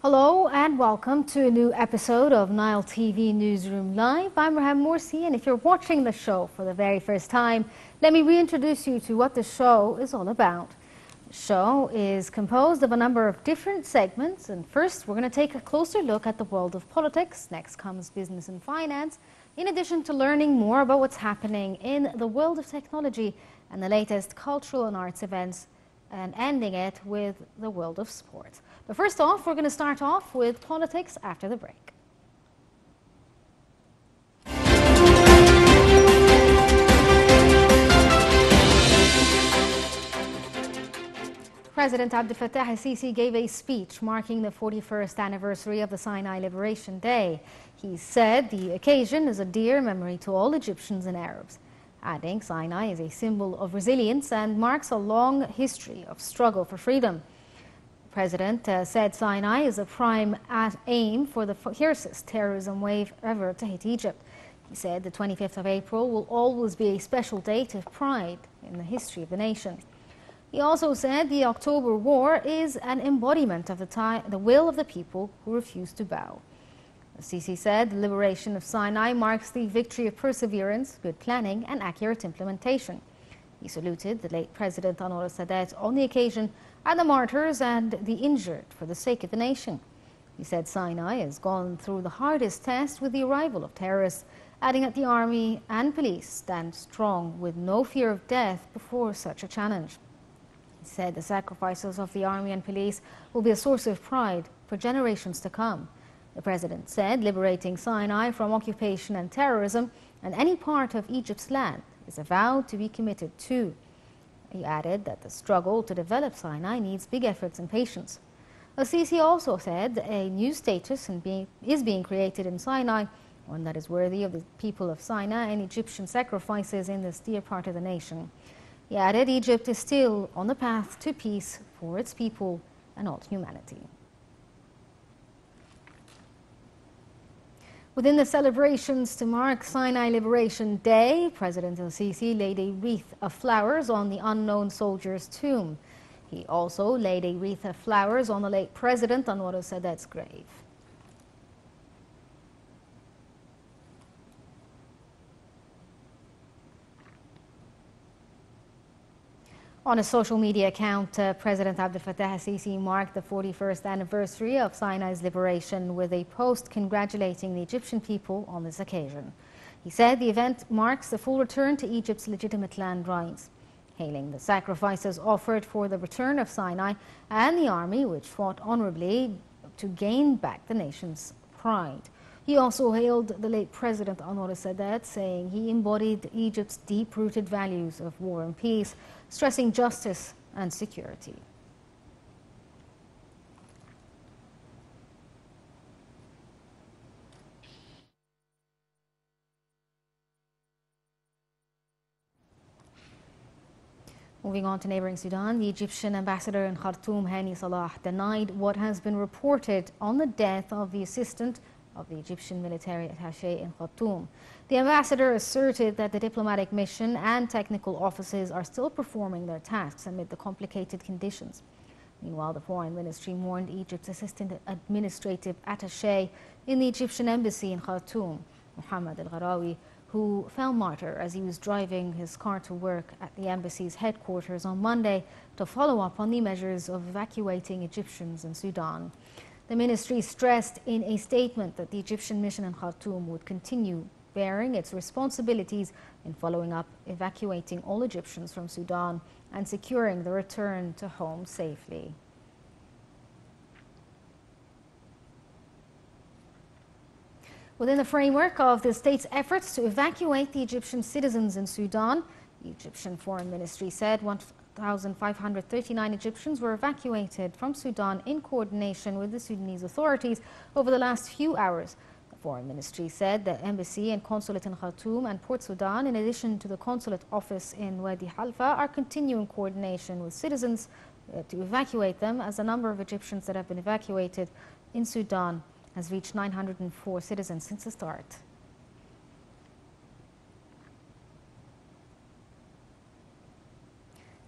Hello and welcome to a new episode of Nile TV Newsroom Live. I'm Raham Morsi, and if you're watching the show for the very first time, let me reintroduce you to what the show is all about. The show is composed of a number of different segments, and first we're going to take a closer look at the world of politics. Next comes business and finance, in addition to learning more about what's happening in the world of technology and the latest cultural and arts events, and ending it with the world of sport. But first off, we're going to start off with politics after the break. President Abdel Fattah al-Sisi gave a speech marking the 41st anniversary of the Sinai Liberation Day. He said the occasion is a dear memory to all Egyptians and Arabs, adding Sinai is a symbol of resilience and marks a long history of struggle for freedom. The President said Sinai is a prime aim for the fiercest terrorism wave ever to hit Egypt. He said the 25th of April will always be a special date of pride in the history of the nation. He also said the October War is an embodiment of the will of the people who refuse to bow. Sisi said the liberation of Sinai marks the victory of perseverance, good planning and accurate implementation. He saluted the late President Anwar Sadat on the occasion and the martyrs and the injured for the sake of the nation. He said Sinai has gone through the hardest test with the arrival of terrorists, adding that the army and police stand strong with no fear of death before such a challenge. He said the sacrifices of the army and police will be a source of pride for generations to come. The President said liberating Sinai from occupation and terrorism and any part of Egypt's land is a vow to be committed to. He added that the struggle to develop Sinai needs big efforts and patience. Al-Sisi also said a new status is being created in Sinai, one that is worthy of the people of Sinai and Egyptian sacrifices in this dear part of the nation. He added Egypt is still on the path to peace for its people and all humanity. Within the celebrations to mark Sinai Liberation Day, President al-Sisi laid a wreath of flowers on the unknown soldier's tomb. He also laid a wreath of flowers on the late President Anwar Sadat's grave. On a social media account, President Abdel Fattah al-Sisi marked the 41st anniversary of Sinai's liberation with a post congratulating the Egyptian people on this occasion. He said the event marks the full return to Egypt's legitimate land rights, hailing the sacrifices offered for the return of Sinai and the army which fought honorably to gain back the nation's pride. He also hailed the late President Anwar Sadat, saying he embodied Egypt's deep-rooted values of war and peace, stressing justice and security. Moving on to neighboring Sudan, the Egyptian ambassador in Khartoum, Hani Salah, denied what has been reported on the death of the assistant of the Egyptian military attaché in Khartoum. The ambassador asserted that the diplomatic mission and technical offices are still performing their tasks amid the complicated conditions. Meanwhile, the foreign ministry mourned Egypt's assistant administrative attaché in the Egyptian embassy in Khartoum, Mohammed al-Gharawi, who fell martyr as he was driving his car to work at the embassy's headquarters on Monday to follow up on the measures of evacuating Egyptians in Sudan. The ministry stressed in a statement that the Egyptian mission in Khartoum would continue bearing its responsibilities in following up, evacuating all Egyptians from Sudan and securing the return to home safely. Within the framework of the state's efforts to evacuate the Egyptian citizens in Sudan, the Egyptian Foreign Ministry said 1,539 Egyptians were evacuated from Sudan in coordination with the Sudanese authorities over the last few hours. The Foreign Ministry said the embassy and consulate in Khartoum and Port Sudan, in addition to the consulate office in Wadi Halfa, are continuing coordination with citizens to evacuate them, as the number of Egyptians that have been evacuated in Sudan has reached 904 citizens since the start.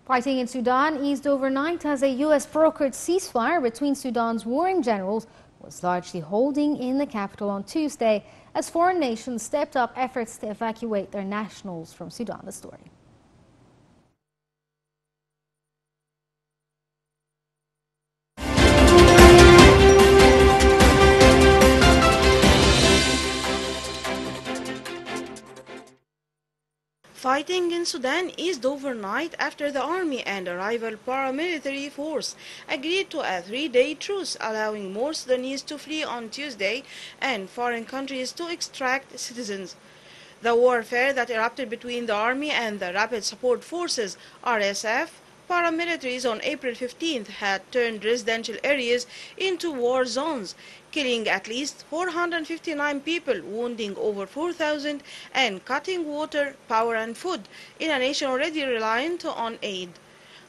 Fighting in Sudan eased overnight as a U.S. brokered ceasefire between Sudan's warring generals was largely holding in the capital on Tuesday as foreign nations stepped up efforts to evacuate their nationals from Sudan. The story. Fighting in Sudan eased overnight after the army and a rival paramilitary force agreed to a 3-day truce, allowing more Sudanese to flee on Tuesday and foreign countries to extract citizens. The warfare that erupted between the army and the Rapid Support Forces (RSF) paramilitaries on April 15th had turned residential areas into war zones, killing at least 459 people, wounding over 4,000, and cutting water, power and food in a nation already reliant on aid.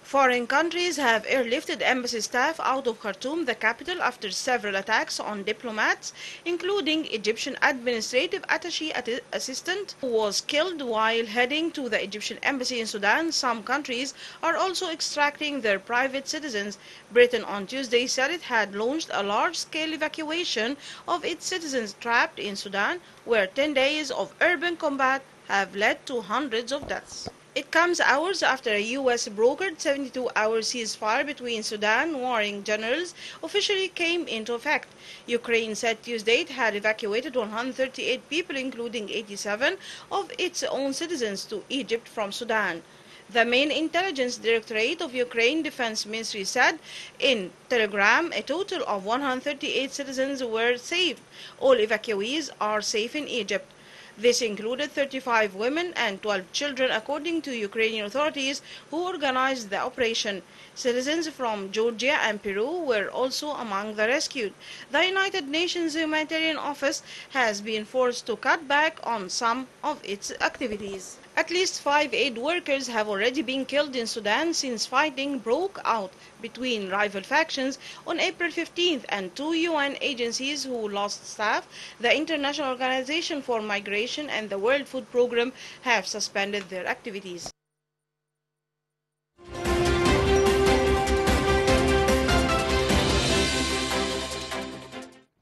Foreign countries have airlifted embassy staff out of Khartoum, the capital, after several attacks on diplomats, including Egyptian administrative attaché assistant who was killed while heading to the Egyptian embassy in Sudan. Some countries are also extracting their private citizens. Britain on Tuesday said it had launched a large-scale evacuation of its citizens trapped in Sudan, where 10 days of urban combat have led to hundreds of deaths. It comes hours after a U.S. brokered 72-hour ceasefire between Sudan warring generals officially came into effect. Ukraine said Tuesday it had evacuated 138 people, including 87 of its own citizens, to Egypt from Sudan. The main intelligence directorate of Ukraine Defense Ministry said in Telegram a total of 138 citizens were saved. All evacuees are safe in Egypt. This included 35 women and 12 children, according to Ukrainian authorities who organized the operation. Citizens from Georgia and Peru were also among the rescued. The United Nations Humanitarian Office has been forced to cut back on some of its activities. At least 5 aid workers have already been killed in Sudan since fighting broke out between rival factions on April 15th, and 2 UN agencies who lost staff, the International Organization for Migration and the World Food Programme, have suspended their activities.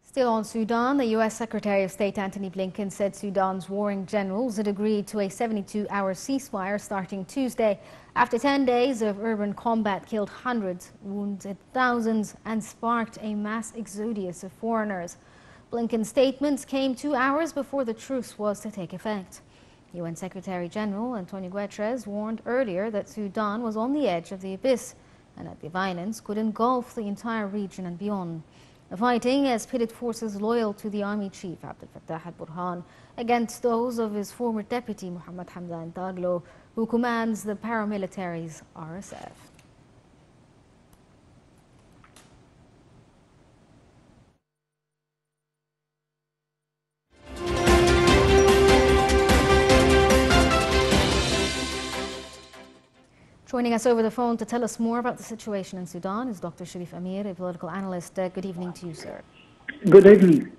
Still on Sudan, the U.S. Secretary of State Antony Blinken said Sudan's warring generals had agreed to a 72-hour ceasefire starting Tuesday after 10 days of urban combat killed hundreds, wounded thousands, and sparked a mass exodus of foreigners. Blinken's statements came 2 hours before the truce was to take effect. UN Secretary General Antonio Guterres warned earlier that Sudan was on the edge of the abyss and that the violence could engulf the entire region and beyond. The fighting has pitted forces loyal to the army chief Abdel Fattah al-Burhan against those of his former deputy Mohammed Hamdan Daglo, who commands the paramilitaries RSF. Joining us over the phone to tell us more about the situation in Sudan is Dr. Sharif Amir, a political analyst. Good evening to you, sir. Good evening.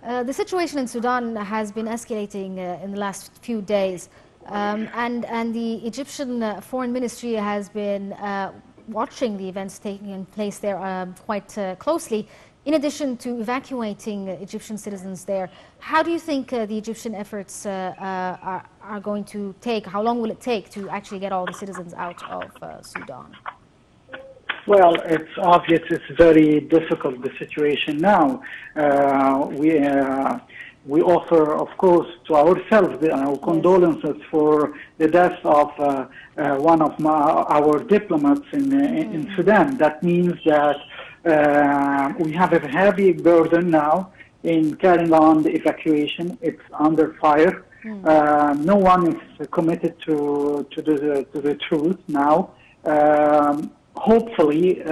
The situation in Sudan has been escalating in the last few days, and the Egyptian Foreign Ministry has been watching the events taking place there quite closely. In addition to evacuating Egyptian citizens there, how do you think the Egyptian efforts are going to take? How long will it take to actually get all the citizens out of Sudan? Well, it's obvious it's very difficult, the situation now. We offer, of course, to ourselves our condolences for the death of one of our diplomats in Sudan. That means that we have a heavy burden now in carrying on the evacuation. It's under fire. No one is committed to the truth now. Hopefully,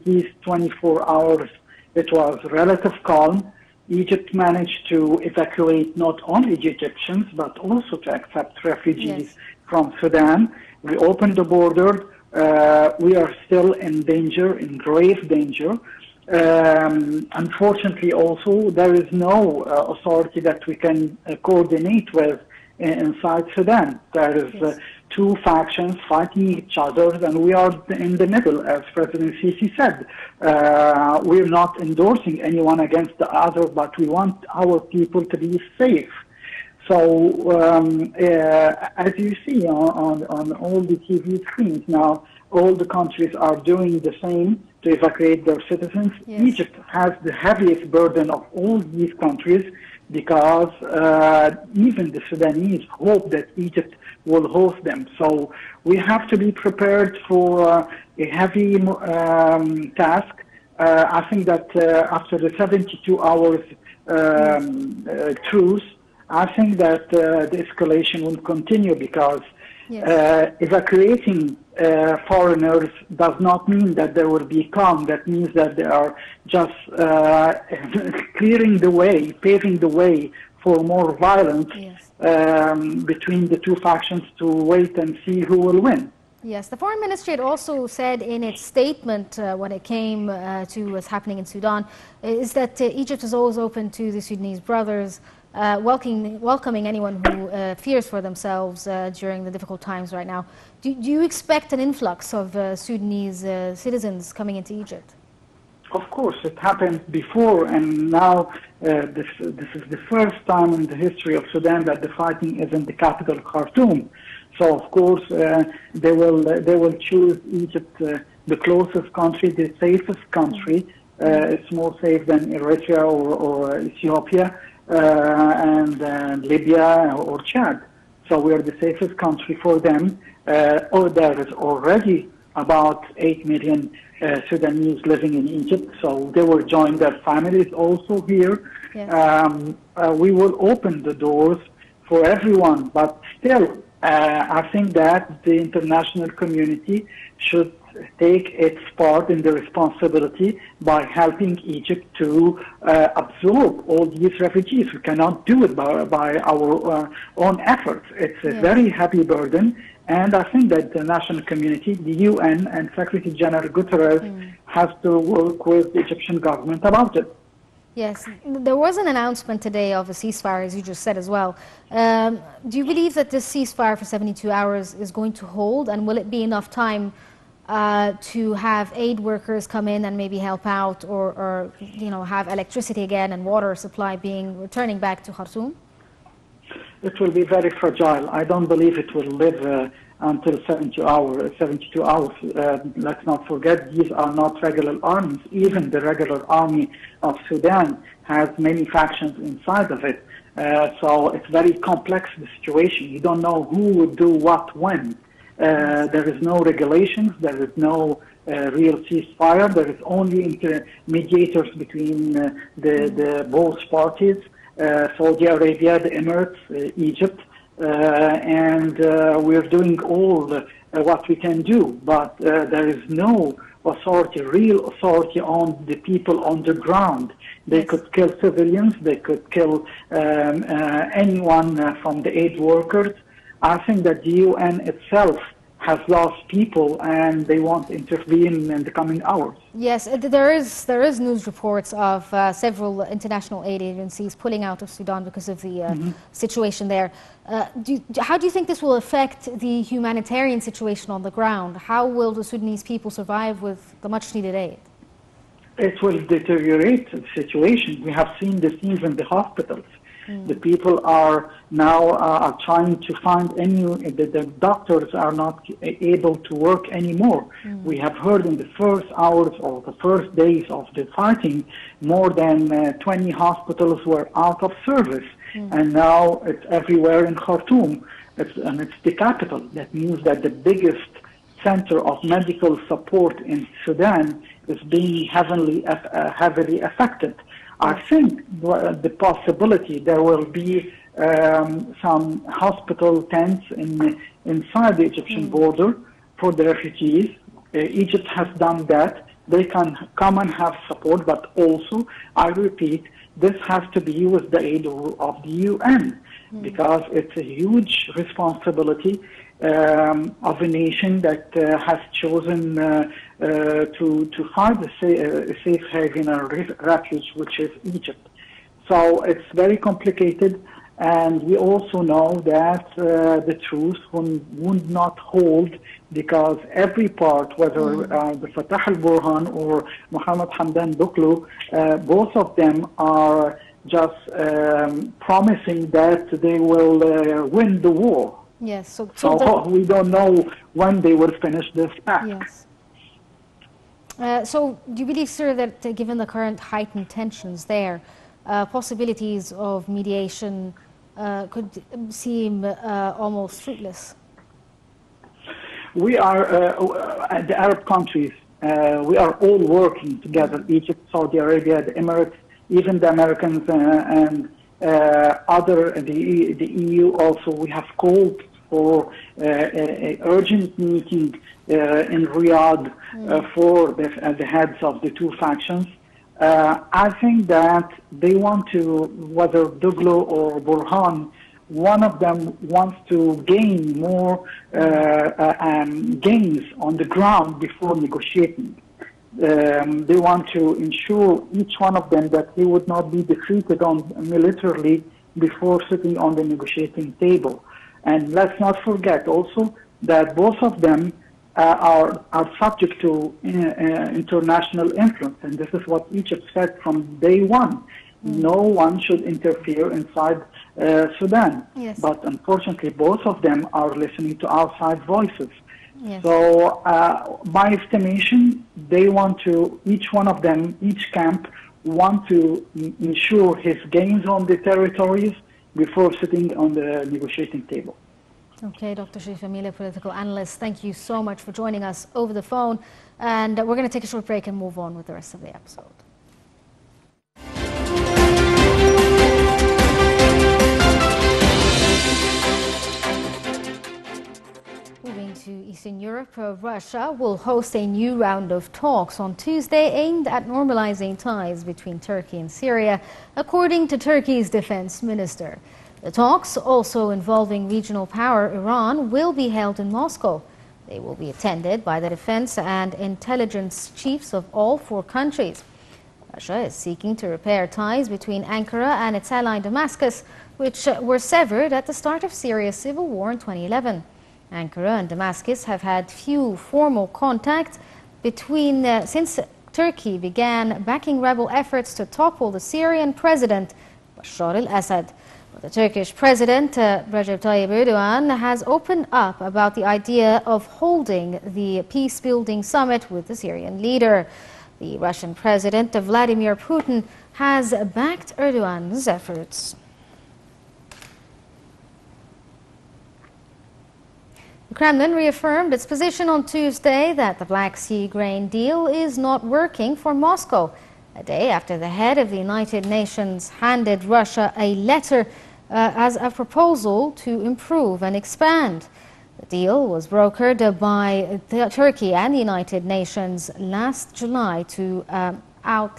these 24 hours, it was relative calm. Egypt managed to evacuate not only Egyptians, but also to accept refugees from Sudan. We opened the border. We are still in danger, in grave danger. Unfortunately, also, there is no authority that we can coordinate with inside Sudan. There is two factions fighting each other, and we are in the middle, as President Sisi said. We're not endorsing anyone against the other, but we want our people to be safe. So, as you see on all the TV screens now, all the countries are doing the same to evacuate their citizens. Yes. Egypt has the heaviest burden of all these countries because even the Sudanese hope that Egypt will host them. So we have to be prepared for a heavy task. I think that after the 72 hours truce, I think that the escalation will continue because evacuating foreigners does not mean that there will be calm. That means that they are just clearing the way, paving the way for more violence between the two factions to wait and see who will win. Yes, the Foreign Ministry had also said in its statement when it came to what's happening in Sudan is that Egypt is always open to the Sudanese brothers, welcoming anyone who fears for themselves during the difficult times right now. Do you expect an influx of Sudanese citizens coming into Egypt? Of course, it happened before, and now this is the first time in the history of Sudan that the fighting is in the capital, Khartoum. So, of course, they will choose Egypt, the closest country, the safest country. It's more safe than Eritrea or Ethiopia and Libya or Chad. So we are the safest country for them. There is already about 8 million Sudanese living in Egypt, so they will join their families also here. Yes. We will open the doors for everyone, but still, I think that the international community should take its part in the responsibility by helping Egypt to absorb all these refugees. We cannot do it by our own efforts. It's a very heavy burden, and I think that the national community, the UN and Secretary General Guterres has to work with the Egyptian government about it. Yes, there was an announcement today of a ceasefire, as you just said as well. Do you believe that this ceasefire for 72 hours is going to hold, and will it be enough time to have aid workers come in and maybe help out, or have electricity again and water supply returning back to Khartoum? It will be very fragile. I don't believe it will live until 72 hours. Let's not forget, these are not regular armies. Even the regular army of Sudan has many factions inside of it. So it's very complex, the situation. You don't know who would do what when. There is no regulations. There is no real ceasefire. There is only mediators between the both parties, Saudi Arabia, the Emirates, Egypt, and we're doing all what we can do. But there is no authority, real authority on the people on the ground. They could kill civilians. They could kill anyone from the aid workers. I think that the UN itself has lost people, and they won't intervene in the coming hours. Yes, there is news reports of several international aid agencies pulling out of Sudan because of the situation there. How do you think this will affect the humanitarian situation on the ground? How will the Sudanese people survive with the much-needed aid? It will deteriorate the situation. We have seen the scenes in the hospitals. The people are now trying to find the doctors are not able to work anymore. We have heard in the first hours or the first days of the fighting, more than 20 hospitals were out of service. And now it's everywhere in Khartoum. And it's the capital. That means that the biggest center of medical support in Sudan is being heavily affected. I think the possibility there will be some hospital tents inside the Egyptian border for the refugees. Egypt has done that. They can come and have support, but also, I repeat, this has to be with the aid of the UN because it's a huge responsibility of a nation that has chosen to find a safe haven and refuge, which is Egypt. So it's very complicated. And we also know that the truth would not hold, because every part, whether the Fatah al-Burhan or Mohammed Hamdan Doglo, both of them are just promising that they will win the war. Yes. So we don't know when they will finish this pact. Yes. So do you believe, sir, that given the current heightened tensions there, possibilities of mediation could seem almost fruitless? We are, the Arab countries, we are all working together, Egypt, Saudi Arabia, the Emirates, even the Americans and the EU also. We have called for an urgent meeting in Riyadh for the heads of the two factions. I think that they want to, whether Doglo or Burhan, one of them wants to gain more gains on the ground before negotiating. They want to ensure, each one of them, that he would not be defeated militarily before sitting on the negotiating table. And let's not forget also that both of them are subject to international influence, and this is what Egypt said from day one. No one should interfere inside Sudan. Yes. But unfortunately, both of them are listening to outside voices. Yes. So, my estimation, they want to, each one of them, each camp, want to ensure his gains on the territories before sitting on the negotiating table. Okay, Dr. Sharif Amila, political analyst, thank you so much for joining us over the phone. And we're going to take a short break and move on with the rest of the episode. Moving to Eastern Europe, Russia will host a new round of talks on Tuesday aimed at normalizing ties between Turkey and Syria, according to Turkey's defense minister. The talks, also involving regional power Iran, will be held in Moscow. They will be attended by the defense and intelligence chiefs of all four countries. Russia is seeking to repair ties between Ankara and its ally Damascus, which were severed at the start of Syria's civil war in 2011. Ankara and Damascus have had few formal contacts since Turkey began backing rebel efforts to topple the Syrian president Bashar al-Assad. The Turkish President Recep Tayyip Erdogan has opened up about the idea of holding the peace-building summit with the Syrian leader. The Russian President Vladimir Putin has backed Erdogan's efforts. The Kremlin reaffirmed its position on Tuesday that the Black Sea grain deal is not working for Moscow, a day after the head of the United Nations handed Russia a letter as a proposal to improve and expand. The deal was brokered by Turkey and the United Nations last July to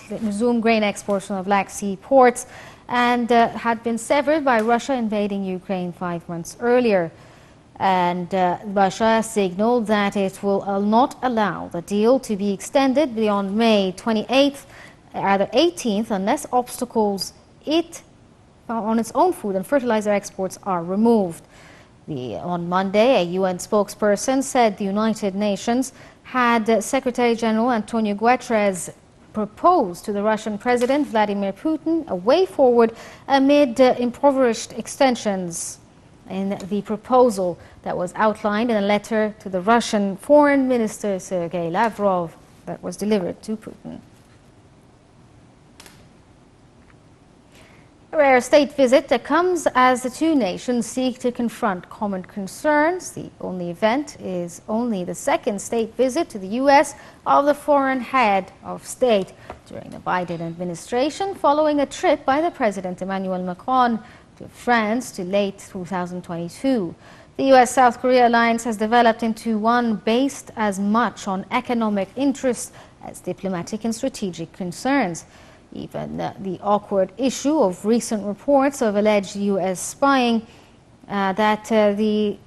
resume grain exports from the Black Sea ports, and had been severed by Russia invading Ukraine 5 months earlier. And Russia signaled that it will not allow the deal to be extended beyond May 28th, rather 18th, unless obstacles on its own food and fertilizer exports are removed. On Monday, a UN spokesperson said the United Nations had Secretary General Antonio Guterres propose to the Russian President Vladimir Putin a way forward amid impoverished extensions in the proposal that was outlined in a letter to the Russian Foreign Minister Sergei Lavrov that was delivered to Putin. A rare state visit that comes as the two nations seek to confront common concerns. The only event is only the second state visit to the U.S. of the foreign head of state during the Biden administration, following a trip by the President Emmanuel Macron to France to late 2022. The U.S.-South Korea alliance has developed into one based as much on economic interests as diplomatic and strategic concerns. Even the awkward issue of recent reports of alleged U.S. spying that the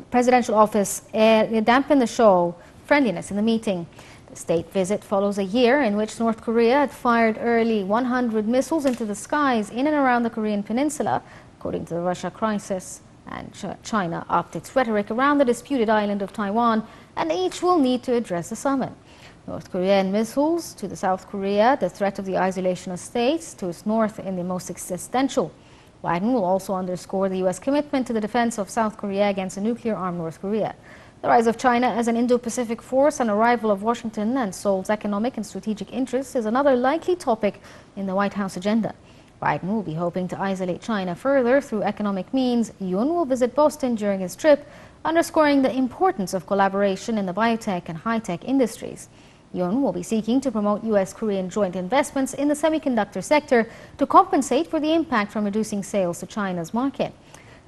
presidential office dampened the show friendliness in the meeting. The The state visit follows a year in which North Korea had fired early 100 missiles into the skies in and around the Korean peninsula, according to the Russia crisis. And China upped its rhetoric around the disputed island of Taiwan, and each will need to address the summit. North Korean missiles to the South Korea, the threat of the isolation of states to its north in the most existential. Biden will also underscore the U.S. commitment to the defense of South Korea against a nuclear-armed North Korea. The rise of China as an Indo-Pacific force and a rival of Washington and Seoul's economic and strategic interests is another likely topic in the White House agenda. Biden will be hoping to isolate China further through economic means. Yoon will visit Boston during his trip, underscoring the importance of collaboration in the biotech and high-tech industries. Yoon will be seeking to promote U.S.-Korean joint investments in the semiconductor sector to compensate for the impact from reducing sales to China's market.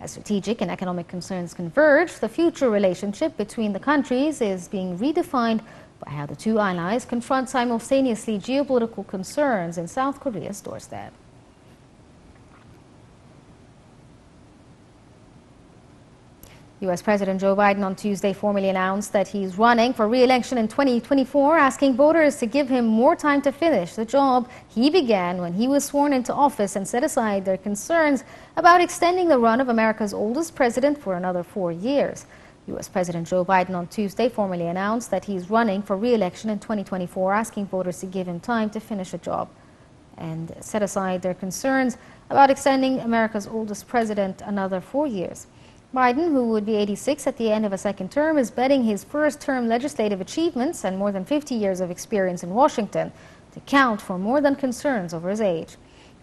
As strategic and economic concerns converge, the future relationship between the countries is being redefined by how the two allies confront simultaneously geopolitical concerns in South Korea's doorstep. U.S. President Joe Biden on Tuesday formally announced that he's running for re-election in 2024, asking voters to give him more time to finish the job he began when he was sworn into office and set aside their concerns about extending the run of America's oldest president for another 4 years. U.S. President Joe Biden on Tuesday formally announced that he's running for re-election in 2024, asking voters to give him time to finish the job and set aside their concerns about extending America's oldest president another 4 years. Biden, who would be 86 at the end of a second term, is betting his first-term legislative achievements and more than 50 years of experience in Washington to count for more than concerns over his age.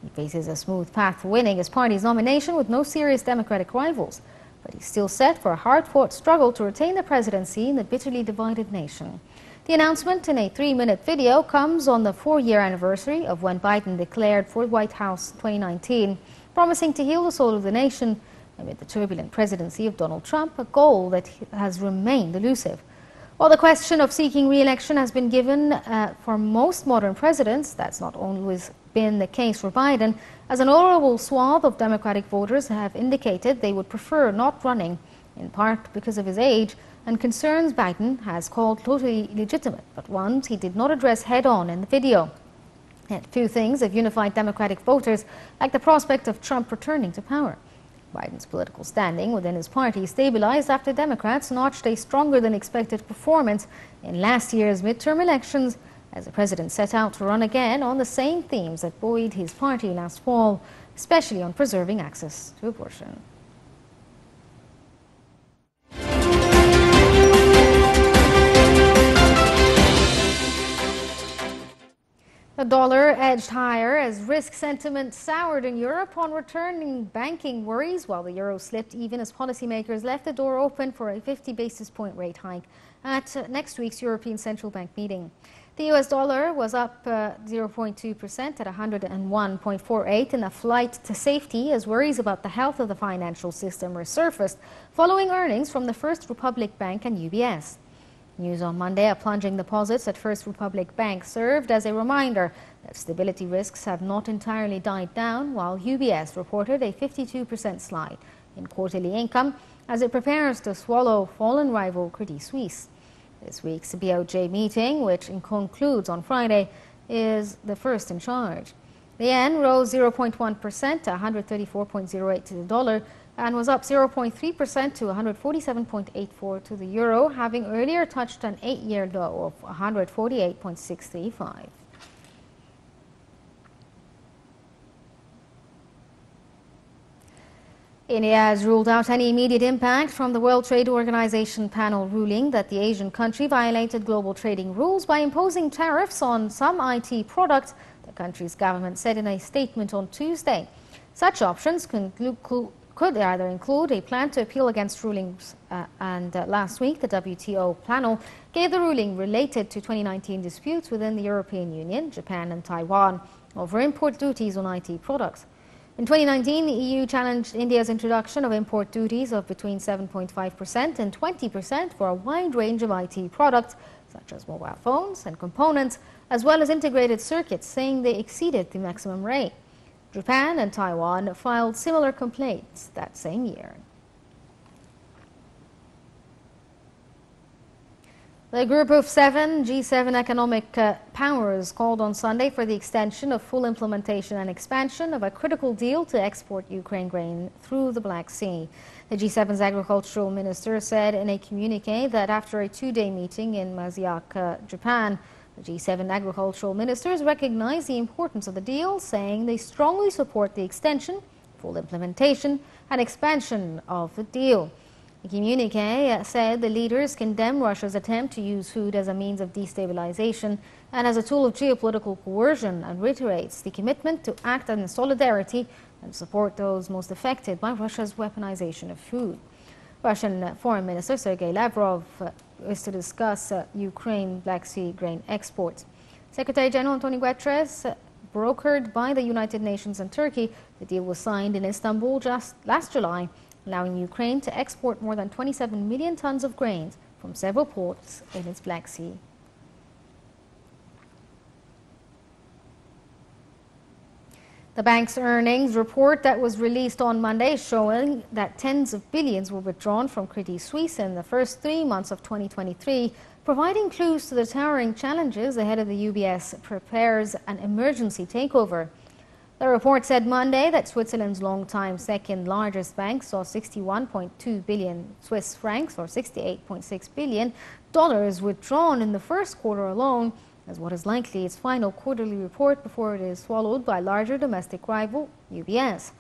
He faces a smooth path to winning his party's nomination with no serious Democratic rivals, but he's still set for a hard-fought struggle to retain the presidency in the bitterly divided nation. The announcement in a 3-minute video comes on the 4-year anniversary of when Biden declared for White House 2019, promising to heal the soul of the nation amid the turbulent presidency of Donald Trump, a goal that has remained elusive. While the question of seeking re-election has been given for most modern presidents, that's not always been the case for Biden, as an honorable swath of Democratic voters have indicated they would prefer not running, in part because of his age and concerns Biden has called totally legitimate, but ones he did not address head-on in the video. Yet few things have unified Democratic voters like the prospect of Trump returning to power. Biden's political standing within his party stabilized after Democrats notched a stronger-than-expected performance in last year's midterm elections as the president set out to run again on the same themes that buoyed his party last fall, especially on preserving access to abortion. The dollar edged higher as risk sentiment soured in Europe on returning banking worries, while the euro slipped even as policymakers left the door open for a 50 basis point rate hike at next week's European Central Bank meeting. The US dollar was up 0.2% at 101.48 in a flight to safety as worries about the health of the financial system resurfaced following earnings from the First Republic Bank and UBS. News on Monday of plunging deposits at First Republic Bank served as a reminder that stability risks have not entirely died down, while UBS reported a 52% slide in quarterly income as it prepares to swallow fallen rival Credit Suisse. This week's BOJ meeting, which concludes on Friday, is the first in charge. The yen rose 0.1% to 134.08 to the dollar and was up 0.3% to 147.84 to the euro, having earlier touched an 8-year low of 148.635. India has ruled out any immediate impact from the World Trade Organization panel ruling that the Asian country violated global trading rules by imposing tariffs on some IT products, the country's government said in a statement on Tuesday. Such options could either include a plan to appeal against rulings, and last week the WTO panel gave the ruling related to 2019 disputes within the European Union, Japan and Taiwan over import duties on IT products. In 2019, the EU challenged India's introduction of import duties of between 7.5% and 20% for a wide range of IT products, such as mobile phones and components, as well as integrated circuits, saying they exceeded the maximum rate. Japan and Taiwan filed similar complaints that same year. The group of 7 G7 economic powers called on Sunday for the extension of full implementation and expansion of a critical deal to export Ukraine grain through the Black Sea. The G7's agricultural minister said in a communique that after a 2-day meeting in Maziak, Japan, the G7 agricultural ministers recognized the importance of the deal, saying they strongly support the extension, full implementation and expansion of the deal. The communique said the leaders condemn Russia's attempt to use food as a means of destabilization and as a tool of geopolitical coercion, and reiterates the commitment to act in solidarity and support those most affected by Russia's weaponization of food. Russian Foreign Minister Sergei Lavrov is to discuss Ukraine Black Sea grain exports. Secretary General Antonio Guterres, brokered by the United Nations and Turkey, the deal was signed in Istanbul just last July, allowing Ukraine to export more than 27 million tons of grains from several ports in its Black Sea. The bank's earnings report that was released on Monday showing that tens of billions were withdrawn from Credit Suisse in the first 3 months of 2023, providing clues to the towering challenges ahead of the UBS prepares an emergency takeover. The report said Monday that Switzerland's long-time second largest bank saw 61.2 billion Swiss francs or $68.6 billion withdrawn in the first quarter alone, as what is likely its final quarterly report before it is swallowed by larger domestic rival UBS.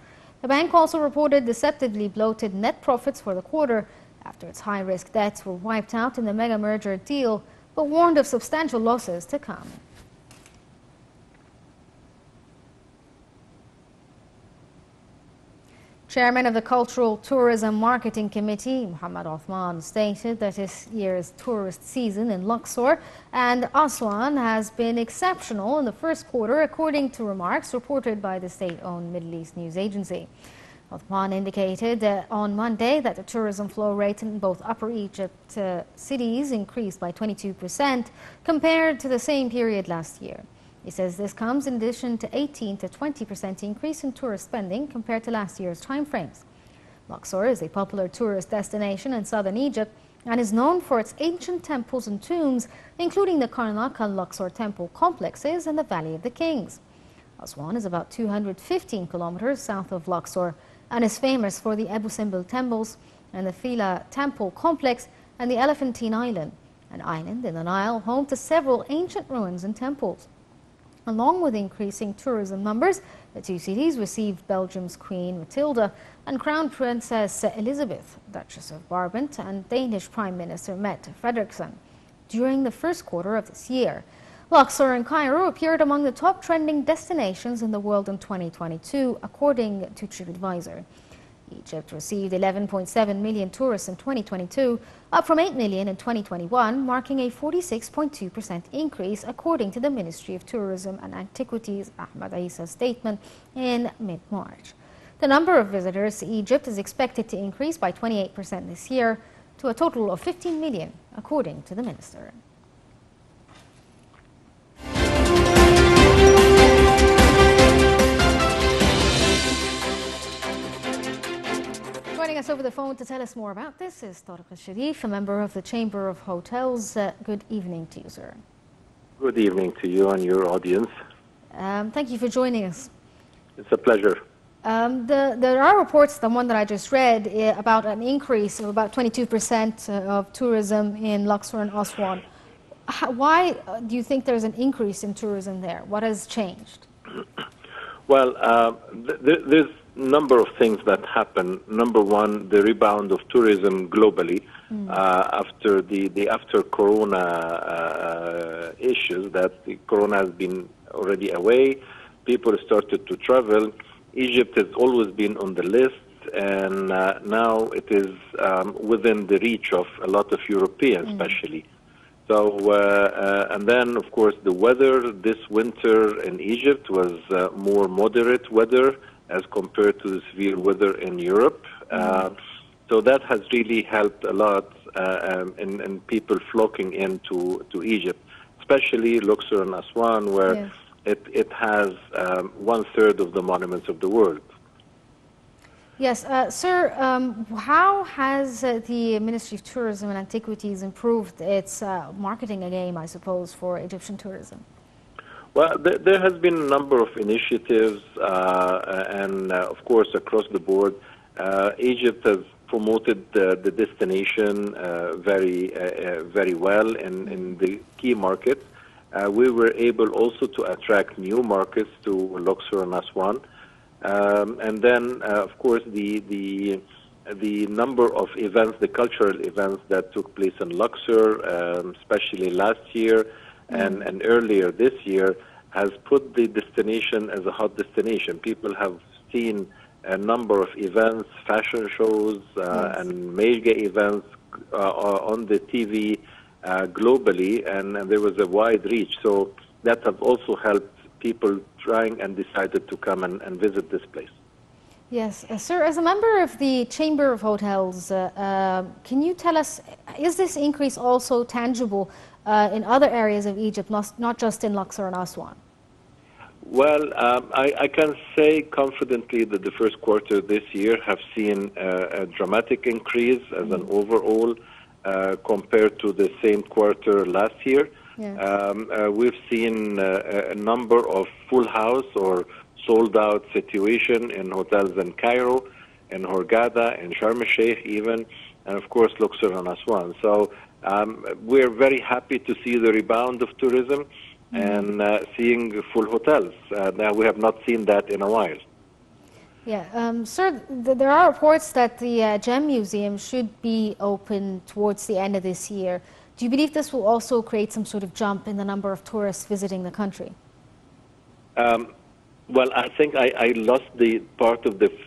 The bank also reported deceptively bloated net profits for the quarter after its high-risk debts were wiped out in the mega merger deal, but warned of substantial losses to come. Chairman of the Cultural Tourism Marketing Committee, Mohammed Othman, stated that this year's tourist season in Luxor and Aswan has been exceptional in the first quarter, according to remarks reported by the state-owned Middle East news agency. Othman indicated on Monday that the tourism flow rate in both Upper Egypt cities increased by 22% compared to the same period last year. He says this comes in addition to 18 to 20% increase in tourist spending compared to last year's timeframes. Luxor is a popular tourist destination in southern Egypt and is known for its ancient temples and tombs, including the Karnak and Luxor temple complexes and the Valley of the Kings. Aswan is about 215 kilometers south of Luxor and is famous for the Abu Simbel temples and the Fila temple complex and the Elephantine Island, an island in the Nile home to several ancient ruins and temples. Along with increasing tourism numbers, the two cities received Belgium's Queen Matilda and Crown Princess Elizabeth, Duchess of Brabant, and Danish Prime Minister Mette Frederiksen during the first quarter of this year. Luxor and Cairo appeared among the top trending destinations in the world in 2022, according to TripAdvisor. Egypt received 11.7 million tourists in 2022, up from 8 million in 2021, marking a 46.2% increase, according to the Ministry of Tourism and Antiquities Ahmed Issa's statement in mid-March. The number of visitors to Egypt is expected to increase by 28% this year to a total of 15 million, according to the minister. Joining us over the phone to tell us more about this is Tariq Al-Sharif, a member of the Chamber of Hotels. Good evening to you, sir. Good evening to you and your audience. Thank you for joining us. It's a pleasure. There are reports, the one that I just read, about an increase of about 22% of tourism in Luxor and Aswan. Why do you think there's an increase in tourism there? What has changed? Well, there's a number of things that happen. Number one, the rebound of tourism globally after the after Corona issues. That the Corona has been already away. People started to travel. Egypt has always been on the list, and now it is within the reach of a lot of Europeans, especially. So, and then, of course, the weather this winter in Egypt was more moderate weather as compared to the severe weather in Europe. So that has really helped a lot in people flocking into Egypt, especially Luxor and Aswan, where it has 1/3 of the monuments of the world. Yes, sir, how has the Ministry of Tourism and Antiquities improved its marketing game, I suppose, for Egyptian tourism? Well, there has been a number of initiatives, and of course, across the board, Egypt has promoted the destination very well in the key markets. We were able also to attract new markets to Luxor and Aswan. And then, of course, the number of events, the cultural events that took place in Luxor, especially last year and earlier this year, has put the destination as a hot destination. People have seen a number of events, fashion shows, and mega events on the TV globally, and there was a wide reach. So that has also helped people trying and decided to come and visit this place. Yes, sir, as a member of the Chamber of Hotels, can you tell us, is this increase also tangible in other areas of Egypt, not just in Luxor and Aswan? Well, I can say confidently that the first quarter this year have seen a dramatic increase as an overall compared to the same quarter last year. Yes. We've seen a number of full house or sold out situation in hotels in Cairo, in Hurghada, in Sharm el-Sheikh even, and of course Luxor and Aswan. So we're very happy to see the rebound of tourism and seeing full hotels. Now we have not seen that in a while. Yeah, sir, there are reports that the Gem Museum should be open towards the end of this year. Do you believe this will also create some sort of jump in the number of tourists visiting the country? Well, I think I lost the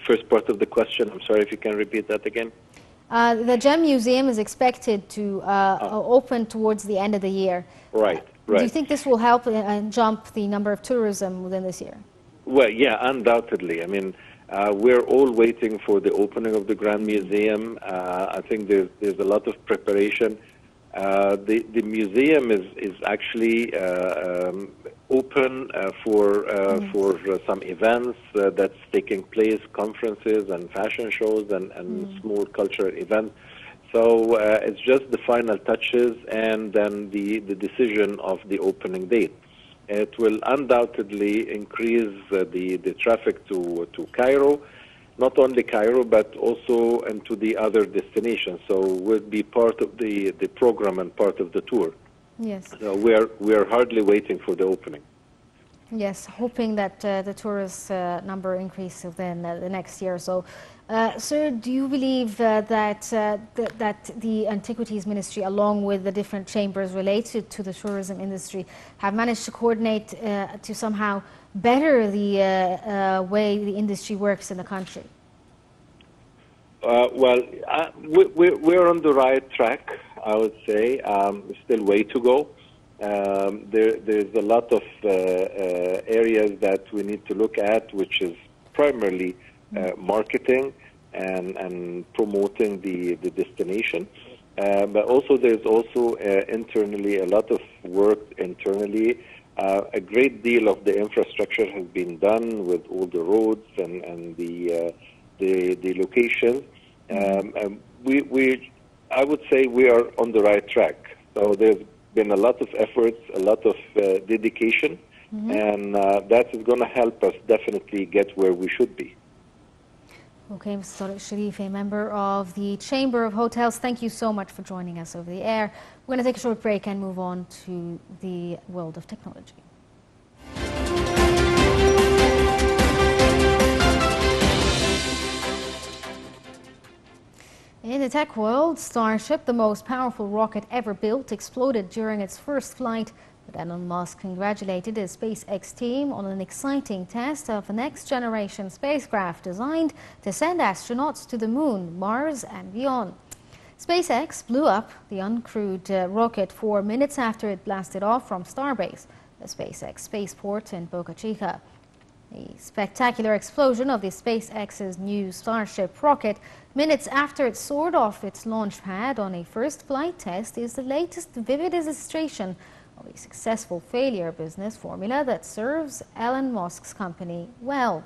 first part of the question. I'm sorry if you can repeat that again. The Gem Museum is expected to open towards the end of the year. Right. Do you think this will help jump the number of tourism within this year? Well, yeah, undoubtedly. I mean, we're all waiting for the opening of the Grand Museum. I think there's a lot of preparation. The museum is actually open for some events that's taking place, conferences and fashion shows and small cultural events. So it's just the final touches and then the decision of the opening date. It will undoubtedly increase the traffic to Cairo, not only Cairo, but also into the other destinations. So will be part of the program and part of the tour. Yes. So we are hardly waiting for the opening. Yes, hoping that the tourist number increases within the next year or so. Sir, do you believe that the Antiquities Ministry, along with the different chambers related to the tourism industry, have managed to coordinate to somehow better the way the industry works in the country? Well, we're on the right track, I would say. Still way to go. There's a lot of areas that we need to look at, which is primarily marketing and promoting the destination. But also there's also internally a lot of work internally. A great deal of the infrastructure has been done with all the roads and the locations. I would say we are on the right track. So there's been a lot of efforts, a lot of dedication, and that is going to help us definitely get where we should be. Okay, Mr. Tariq Sharif, a member of the Chamber of Hotels, thank you so much for joining us over the air. We're going to take a short break and move on to the world of technology. In the tech world, Starship, the most powerful rocket ever built, exploded during its first flight. But Elon Musk congratulated his SpaceX team on an exciting test of a next-generation spacecraft designed to send astronauts to the Moon, Mars and beyond. SpaceX blew up the uncrewed rocket 4 minutes after it blasted off from Starbase, the SpaceX spaceport in Boca Chica. The spectacular explosion of the SpaceX's new Starship rocket minutes after it soared off its launch pad on a first flight test is the latest vivid illustration of a successful failure business formula that serves Elon Musk's company well.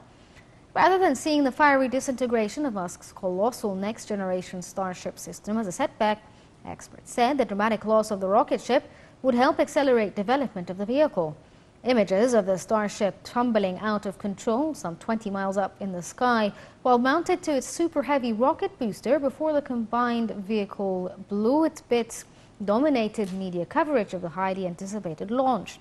Rather than seeing the fiery disintegration of Musk's colossal next-generation Starship system as a setback, experts said the dramatic loss of the rocket ship would help accelerate development of the vehicle. Images of the Starship tumbling out of control some 20 miles up in the sky while mounted to its super heavy rocket booster before the combined vehicle blew its bits dominated media coverage of the highly anticipated launch.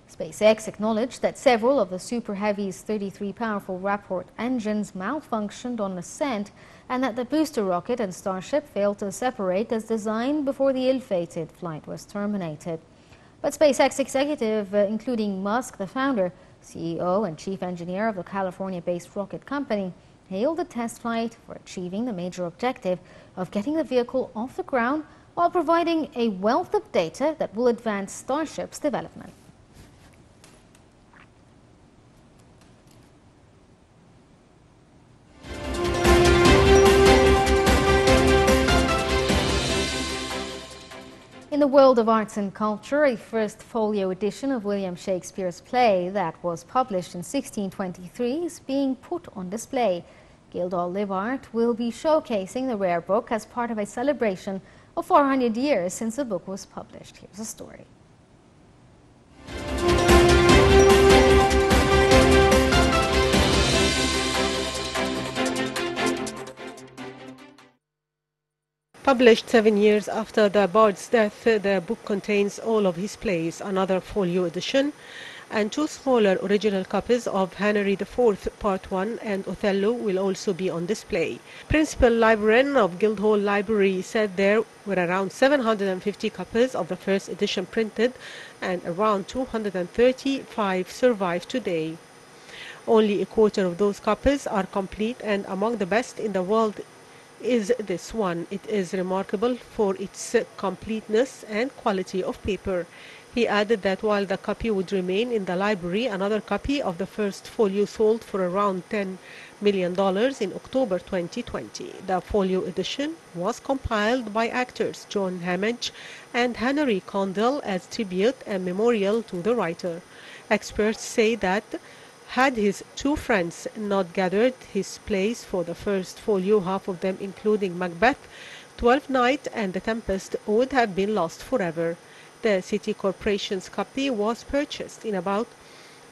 SpaceX acknowledged that several of the Super Heavy's 33 powerful Rapport engines malfunctioned on ascent and that the booster rocket and Starship failed to separate as designed before the ill-fated flight was terminated. But SpaceX executive, including Musk, the founder, CEO and chief engineer of the California-based rocket company, hailed the test flight for achieving the major objective of getting the vehicle off the ground while providing a wealth of data that will advance Starship's development. In the world of arts and culture, a first folio edition of William Shakespeare's play that was published in 1623 is being put on display. Guildhall Live Art will be showcasing the rare book as part of a celebration of 400 years since the book was published. Here's a story. Published 7 years after the bard's death, the book contains all of his plays, another folio edition, and 2 smaller original copies of Henry IV Part 1 and Othello will also be on display. Principal librarian of Guildhall Library said there were around 750 copies of the first edition printed and around 235 survive today. Only a quarter of those copies are complete, and among the best in the world is this one. It is remarkable for its completeness and quality of paper. He added that while the copy would remain in the library, another copy of the first folio sold for around $10 million in October 2020. The folio edition was compiled by actors John Hammond and Henry Condell as tribute and memorial to the writer. Experts say that had his 2 friends not gathered his plays for the first folio, half of them including Macbeth, Twelfth Night and The Tempest would have been lost forever. The City Corporation's copy was purchased in about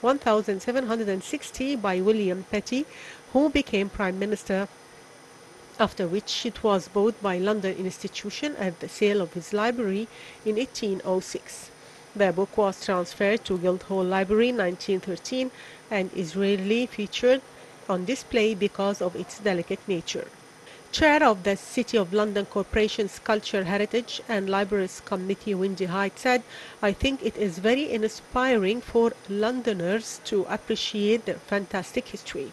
1760 by William Petty, who became Prime Minister, after which it was bought by London Institution at the sale of his library in 1806. The book was transferred to Guildhall Library in 1913 and is rarely featured on display because of its delicate nature. Chair of the City of London Corporation's Culture, Heritage and Libraries Committee, Wendy Hyde, said, "I think it is very inspiring for Londoners to appreciate their fantastic history.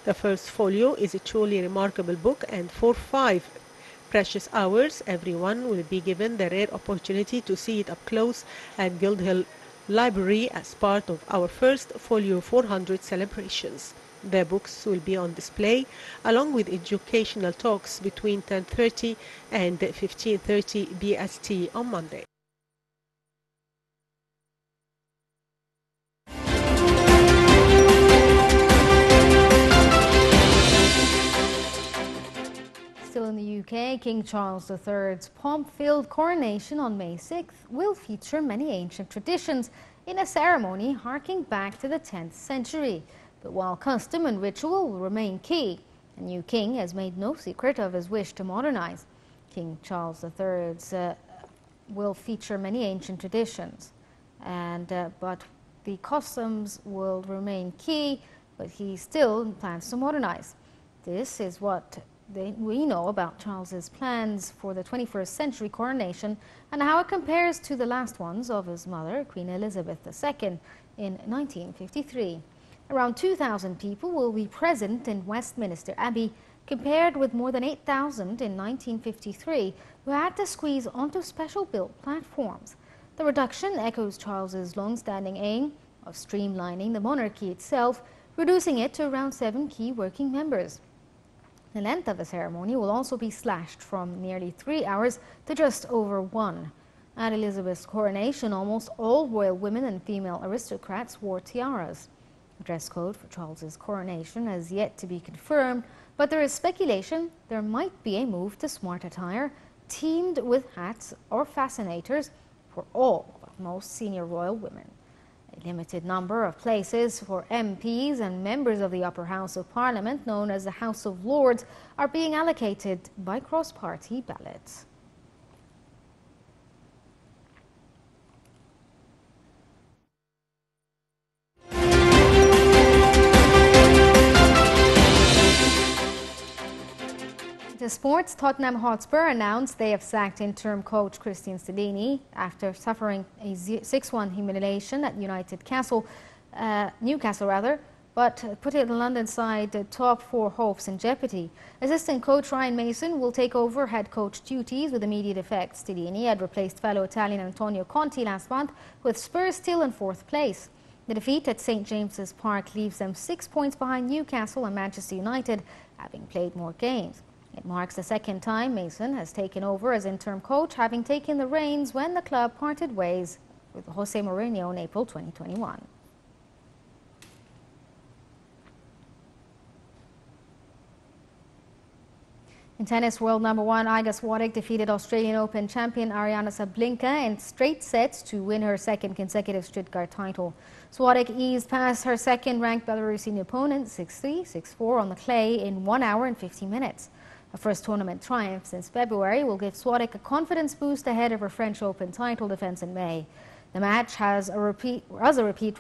The first folio is a truly remarkable book, and for 5 precious hours, everyone will be given the rare opportunity to see it up close at Guildhall Library as part of our first Folio 400 celebrations." The books will be on display along with educational talks between 10:30 and 15:30 BST on Monday. Still in the UK, King Charles III's pomp-filled coronation on May 6th will feature many ancient traditions in a ceremony harking back to the 10th century. But while custom and ritual will remain key, the new king has made no secret of his wish to modernize. King Charles III's will feature many ancient traditions, but the customs will remain key, but he still plans to modernize. This is what we know about Charles's plans for the 21st century coronation and how it compares to the last ones of his mother, Queen Elizabeth II, in 1953. Around 2,000 people will be present in Westminster Abbey, compared with more than 8,000 in 1953, who had to squeeze onto special-built platforms. The reduction echoes Charles's long-standing aim of streamlining the monarchy itself, reducing it to around 7 key working members. The length of the ceremony will also be slashed from nearly 3 hours to just over 1. At Elizabeth's coronation, almost all royal women and female aristocrats wore tiaras. The dress code for Charles's coronation has yet to be confirmed, but there is speculation there might be a move to smart attire teamed with hats or fascinators for all but most senior royal women. A limited number of places for MPs and members of the upper house of Parliament, known as the House of Lords, are being allocated by cross-party ballots. To sports, Tottenham Hotspur announced they have sacked interim coach Christian Stellini after suffering a 6-1 humiliation at Newcastle, but putting the London side top four hopes in jeopardy. Assistant coach Ryan Mason will take over head coach duties with immediate effect. Stellini had replaced fellow Italian Antonio Conte last month, with Spurs still in fourth place. The defeat at St James's Park leaves them 6 points behind Newcastle and Manchester United, having played more games. It marks the second time Mason has taken over as interim coach, having taken the reins when the club parted ways with Jose Mourinho in April 2021. In tennis, world number one Iga Swiatek defeated Australian Open champion Aryna Sabalenka in straight sets to win her second consecutive Stuttgart title. Swiatek eased past her second-ranked Belarusian opponent 6-3, 6-4 on the clay in 1 hour and 50 minutes. A first tournament triumph since February will give Swiatek a confidence boost ahead of her French Open title defense in May. The match was a repeat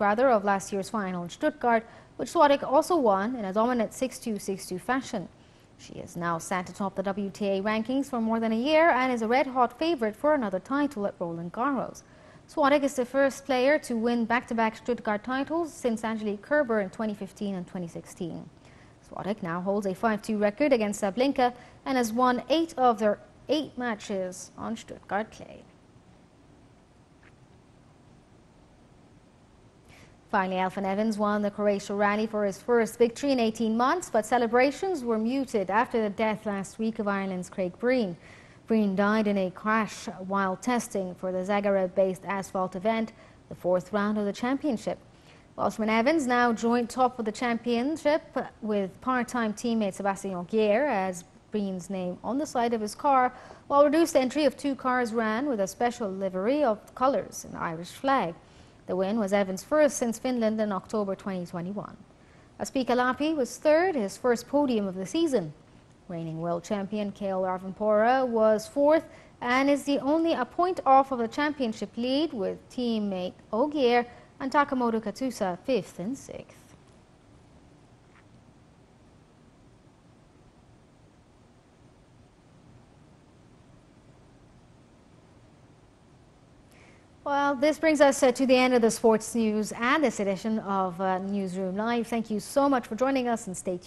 of last year's final in Stuttgart, which Swiatek also won in a dominant 6-2, 6-2 fashion. She is now sat atop the WTA rankings for more than a year and is a red-hot favorite for another title at Roland Garros. Swiatek is the first player to win back-to-back Stuttgart titles since Angelique Kerber in 2015 and 2016. Swiatek now holds a 5-2 record against Sabalenka and has won 8 of their 8 matches on Stuttgart clay. Finally, Elfyn Evans won the Croatia Rally for his first victory in 18 months, but celebrations were muted after the death last week of Ireland's Craig Breen. Breen died in a crash while testing for the Zagreb-based asphalt event, the 4th round of the championship. Welshman Evans now joined top of the championship with part-time teammate Sebastian Ogier as Breen's name on the side of his car, while reduced entry of 2 cars ran with a special livery of colours in the Irish flag. The win was Evans' first since Finland in October 2021. Aspika Lappi was third, his first podium of the season. Reigning world champion Kaol Arvanpora was 4th and is the only a point off of the championship lead, with teammate Ogier and Takamoto Katsusa 5th and 6th. Well, this brings us to the end of the sports news and this edition of Newsroom Live. Thank you so much for joining us, and stay tuned.